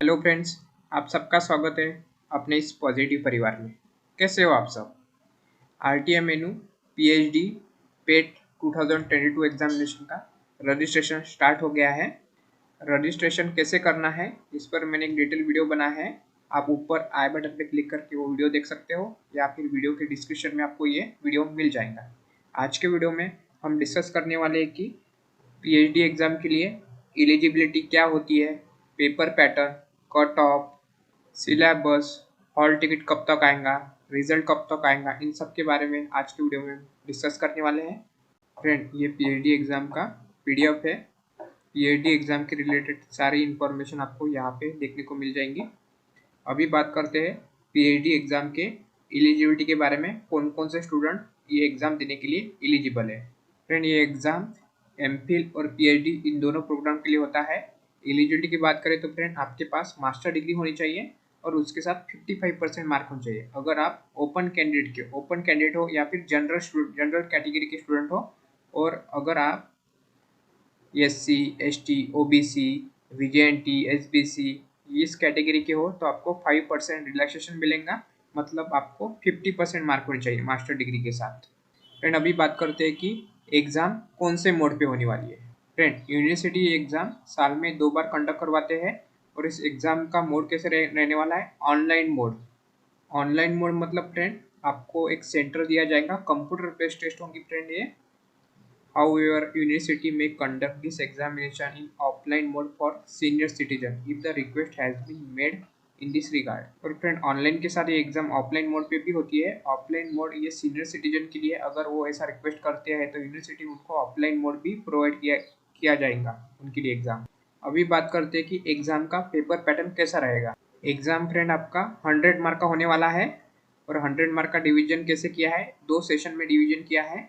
Hello friends, आप सबका स्वागत है अपने इस पॉजिटिव परिवार में। कैसे हो आप सब? आरटीएम मेनू पीएचडी पेट 2022 एग्जामिनेशन का रजिस्ट्रेशन स्टार्ट हो गया है। रजिस्ट्रेशन कैसे करना है इस पर मैंने एक डिटेल वीडियो बना है। आप ऊपर आई बटन पे क्लिक करके वो वीडियो देख सकते हो या फिर वीडियो के डिस्क्रिप्शन में आपको ये वीडियो मिल जाएगा। आज के वीडियो में हम डिस्कस करने वाले हैं कि पीएचडी एग्जाम के लिए एलिजिबिलिटी क्या होती है, paper pattern, cut off, syllabus, hall ticket कब तक आएगा, रिजल्ट कब तक आएगा, इन सब के बारे में आज की वीडियो में डिस्कस करने वाले हैं। फ्रेंड, ये पीएचडी एग्जाम का पीडीएफ है। पीएचडी एग्जाम के रिलेटेड सारी इंफॉर्मेशन आपको यहाँ पे देखने को मिल जाएंगी। अभी बात करते हैं पीएचडी एग्जाम के एलिजिबिलिटी के बारे में, कौन कौन से स्टूडेंट ये एग्जाम देने के लिए एलिजिबल है। फ्रेंड, ये एग्जाम एमफिल और पीएचडी इन दोनों प्रोग्राम के लिए होता है। एलिजिबिलिटी की बात करें तो फ्रेंड, आपके पास मास्टर डिग्री होनी चाहिए और उसके साथ 55% मार्क होने चाहिए। अगर आप ओपन कैंडिडेट हो या फिर जनरल कैटेगरी के स्टूडेंट हो, और अगर आप एससी, एसटी, ओबीसी, वीजेएनटी, एसबीसी इस कैटेगरी के हो तो आपको 5% रिलैक्सेशन मिलेगा। मतलब आपको 50% मार्क होने चाहिए मास्टर डिग्री के साथ। फ्रेंड, अभी बात करते हैं कि एग्ज़ाम कौन से मोड पे होने वाली है। फ्रेंड, यूनिवर्सिटी एग्ज़ाम साल में 2 बार कंडक्ट करवाते हैं और इस एग्ज़ाम का मोड कैसे रहने वाला है, ऑनलाइन मोड। ऑनलाइन मोड मतलब फ्रेंड, आपको एक सेंटर दिया जाएगा, कंप्यूटर बेस्ड टेस्ट होंगी फ्रेंड ये। However, university may conduct this examination in offline mode for senior citizen if the request has been made in this regard। और friend, online के साथ ये एग्जाम ऑफलाइन मोड पे भी होती है। ऑफलाइन मोड ये सीनियर सिटीजन के लिए, अगर वो ऐसा रिक्वेस्ट करते हैं तो यूनिवर्सिटी उनको ऑफलाइन मोड भी प्रोवाइड किया जाएगा उनके लिए एग्जाम। अभी बात करते हैं कि एग्जाम का पेपर पैटर्न कैसा रहेगा। एग्जाम फ्रेंड आपका 100 मार्क का होने वाला है और 100 मार्क का डिवीजन कैसे किया है, 2 सेशन में डिवीजन किया है।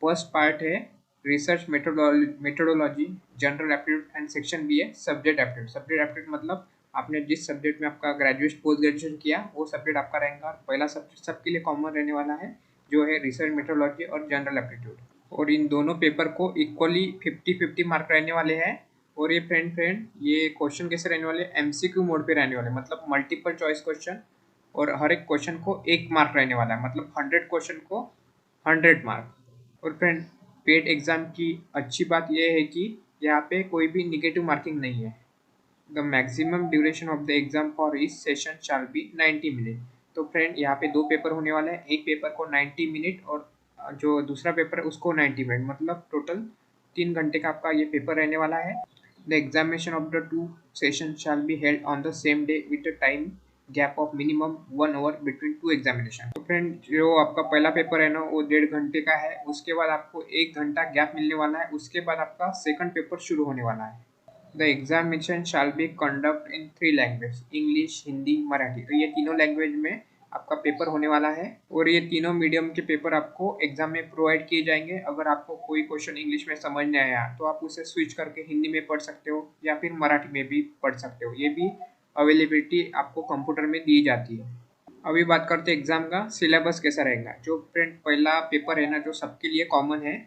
फर्स्ट पार्ट है research methodology, general aptitude and section B है सब्जेक्ट एप्टीट्यूड। सब्जेक्ट एप्टीट्यूड मतलब आपने जिस सब्जेक्ट में आपका ग्रेजुएट पोस्ट ग्रेजुएशन किया वो सब्जेक्ट आपका रहेगा। और पहला सब्जेक्ट सबके लिए कॉमन रहने वाला है जो है रिसर्च मेथोडोलॉजी और जनरल एप्टीट्यूड। और इन दोनों पेपर को इक्वली 50-50 मार्क रहने वाले हैं। और ये फ्रेंड ये क्वेश्चन कैसे रहने वाले, एमसीक्यू मोड पे रहने वाले, मतलब मल्टीपल चॉइस क्वेश्चन, और हर एक क्वेश्चन को 1 मार्क रहने वाला है, मतलब 100 क्वेश्चन को 100 मार्क। और फ्रेंड, पेड एग्जाम की अच्छी बात यह है कि यहाँ पे कोई भी निगेटिव मार्किंग नहीं है। The maximum duration of the exam for इस सेशन शाल बी 90 मिनट। तो फ्रेंड, यहाँ पे 2 पेपर होने वाले हैं, एक पेपर को 90 मिनट और जो दूसरा पेपर है उसको 90 मिनट, मतलब टोटल 3 घंटे का आपका ये पेपर रहने वाला है। The examination of the 2 session shall be held on the same day with the time gap of minimum 1 hour between 2 examination. तो फ्रेंड, जो आपका पहला पेपर है ना वो 1.5 घंटे का है, उसके बाद आपको 1 घंटा गैप मिलने वाला है, उसके बाद आपका सेकंड पेपर शुरू होने वाला है। The examination shall be conduct in 3 language, English, Hindi, Marathi. तो ये तीनों लैंग्वेज में आपका पेपर होने वाला है और ये तीनों मीडियम के पेपर आपको एग्जाम में प्रोवाइड किए जाएंगे। अगर आपको कोई क्वेश्चन इंग्लिश में समझ नहीं आया तो आप उसे स्विच करके हिंदी में पढ़ सकते हो या फिर मराठी में भी पढ़ सकते हो। ये भी अवेलेबिलिटी आपको कंप्यूटर में दी जाती है। अभी बात करते हैं एग्जाम का सिलेबस कैसा रहेगा। जो फ्रेंड पहला पेपर है ना जो सबके लिए कॉमन है,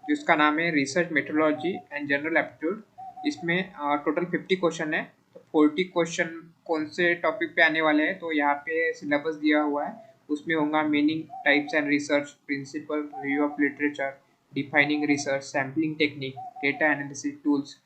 जिसका नाम है research methodology and general aptitude, इसमें टोटल 50 क्वेश्चन है। तो 40 क्वेश्चन कौन से टॉपिक पे आने वाले हैं, तो यहाँ पे सिलेबस दिया हुआ है। उसमें होगा meaning, types and research, principle, review of literature, defining research, sampling technique, data analysis tools,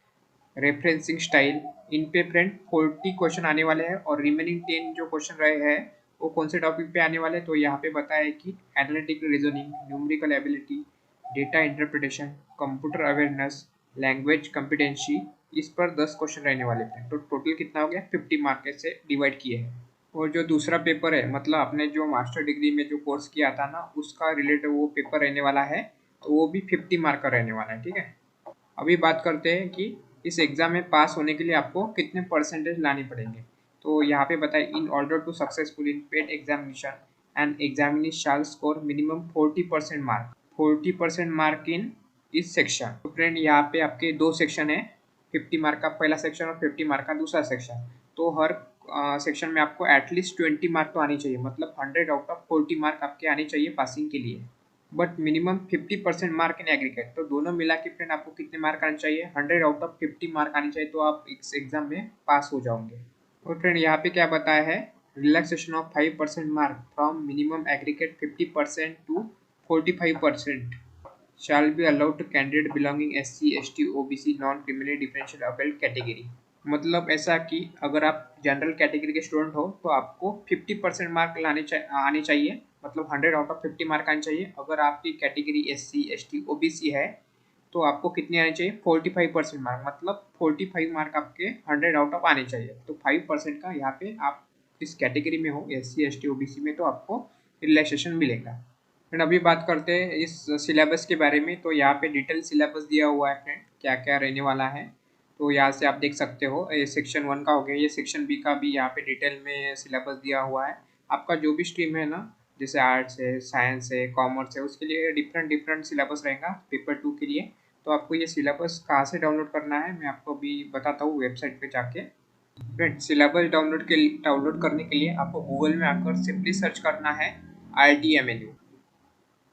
referencing style. इन पे फ्रेंड 40 क्वेश्चन आने वाले हैं और रिमेनिंग 10 जो क्वेश्चन रहे हैं वो कौन से टॉपिक पे आने वाले हैं, तो यहाँ पे बताया है कि analytical reasoning, numerical ability, data interpretation, computer awareness, language competency. इस पर 10 क्वेश्चन रहने वाले थे। तो टोटल कितना हो गया, 50 मार्क से डिवाइड किए हैं। और जो दूसरा पेपर है, मतलब आपने जो मास्टर डिग्री में जो कोर्स किया था ना उसका रिलेटेड वो पेपर रहने वाला है, तो वो भी 50 मार्क का रहने वाला है। ठीक है, अभी बात करते हैं कि इस एग्ज़ाम में पास होने के लिए आपको कितने परसेंटेज लाने पड़ेंगे। तो यहाँ पे बताए, in order to successful in PET examination and examinee shall score minimum 40% mark, 40% mark in इस सेक्शन। तो फ्रेंड, यहाँ पे आपके 2 सेक्शन है, 50 मार्क का पहला सेक्शन और 50 मार्क का दूसरा सेक्शन। तो हर सेक्शन में आपको एटलीस्ट 20 मार्क तो आनी चाहिए, मतलब 100 आउट ऑफ 40 मार्क आपके आने चाहिए पासिंग के लिए। But minimum 50% mark in aggregate. तो दोनों मिला के फ्रेंड आपको कितने मार्क आने चाहिए, 100 आउट ऑफ 50 मार्क आने चाहिए, तो आप इस एग्जाम में पास हो जाओगे। और फ्रेंड यहाँ पे क्या बताया है, relaxation of 5% mark from minimum aggregate 50% to 45% shall be allowed to candidate belonging SC, ST, OBC, non criminally differential abled category. मतलब ऐसा कि अगर आप जनरल कैटेगरी के स्टूडेंट हो तो आपको 50% मार्क आने चाहिए, मतलब 100 आउट ऑफ 50 मार्क आने चाहिए। अगर आपकी कैटेगरी SC, ST, OBC है तो आपको कितने आने चाहिए, 45% मार्क, मतलब 45 मार्क आपके 100 आउट ऑफ आने चाहिए। तो 5% का यहाँ पे आप इस कैटेगरी में हो SC, ST, OBC में तो आपको रिलैक्सेशन मिलेगा। फ्रेंड अभी बात करते हैं इस सिलेबस के बारे में। तो यहाँ पे डिटेल सिलेबस दिया हुआ है फ्रेंड, क्या क्या रहने वाला है। तो यहाँ से आप देख सकते हो, ये सेक्शन 1 का हो गया, ये सेक्शन बी का भी यहाँ पे डिटेल में सिलेबस दिया हुआ है। आपका जो भी स्ट्रीम है ना, जैसे आर्ट्स है, साइंस है, कॉमर्स है, उसके लिए डिफरेंट डिफरेंट सिलेबस रहेगा पेपर 2 के लिए। तो आपको ये सिलेबस कहाँ से डाउनलोड करना है मैं आपको अभी बताता हूँ वेबसाइट पे जाके। फ्रेंड सिलेबस डाउनलोड करने के लिए आपको गूगल में आकर सिंपली सर्च करना है RTMNU।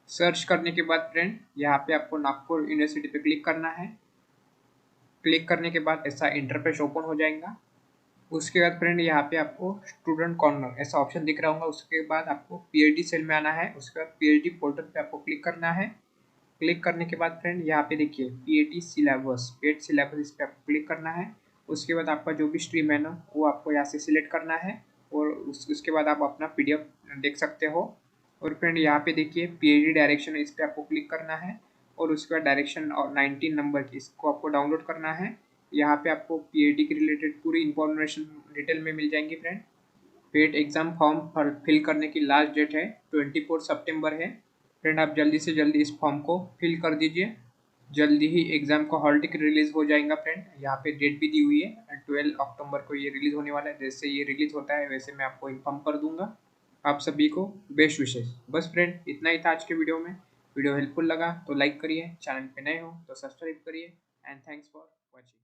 सर्च करने के बाद फ्रेंड यहाँ पे आपको नागपुर यूनिवर्सिटी पे क्लिक करना है। क्लिक करने के बाद ऐसा इंटरफेस ओपन हो जाएगा। उसके बाद फ्रेंड यहाँ पे आपको स्टूडेंट कॉर्नर ऐसा ऑप्शन दिख रहा होगा। उसके बाद आपको PhD सेल में आना है। उसके बाद PhD पोर्टल पे आपको क्लिक करना है। क्लिक करने के बाद फ्रेंड यहाँ पे देखिए PhD सिलेबस, पेड सिलेबस, इस पर आपको क्लिक करना है। उसके बाद आपका जो भी स्ट्रीम है ना वो आपको यहाँ से सिलेक्ट करना है और उसके बाद आप अपना PDF देख सकते हो। और फ्रेंड यहाँ पे देखिए PhD डायरेक्शन, इस पर आपको क्लिक करना है और उसके बाद डायरेक्शन और 19 नंबर की इसको आपको डाउनलोड करना है। यहाँ पे आपको PhD के रिलेटेड पूरी इंफॉर्मेशन डिटेल में मिल जाएंगी friend. PET exam form fill करने की लास्ट डेट है 24 सितंबर है। फ्रेंड आप जल्दी से जल्दी इस फॉर्म को फिल कर दीजिए। जल्दी ही एग्जाम का हॉल टिकट रिलीज हो जाएगा फ्रेंड। यहाँ पे डेट भी दी हुई है 12 अक्टूबर को ये रिलीज होने वाला है। जैसे ये रिलीज होता है वैसे मैं आपको इन्फॉर्म कर दूंगा। आप सभी को बेस्ट विशेष। बस फ्रेंड इतना ही था आज के वीडियो में। वीडियो हेल्पफुल लगा तो लाइक करिए, चैनल पे नए हो तो सब्सक्राइब करिए एंड थैंक्स फॉर वॉचिंग।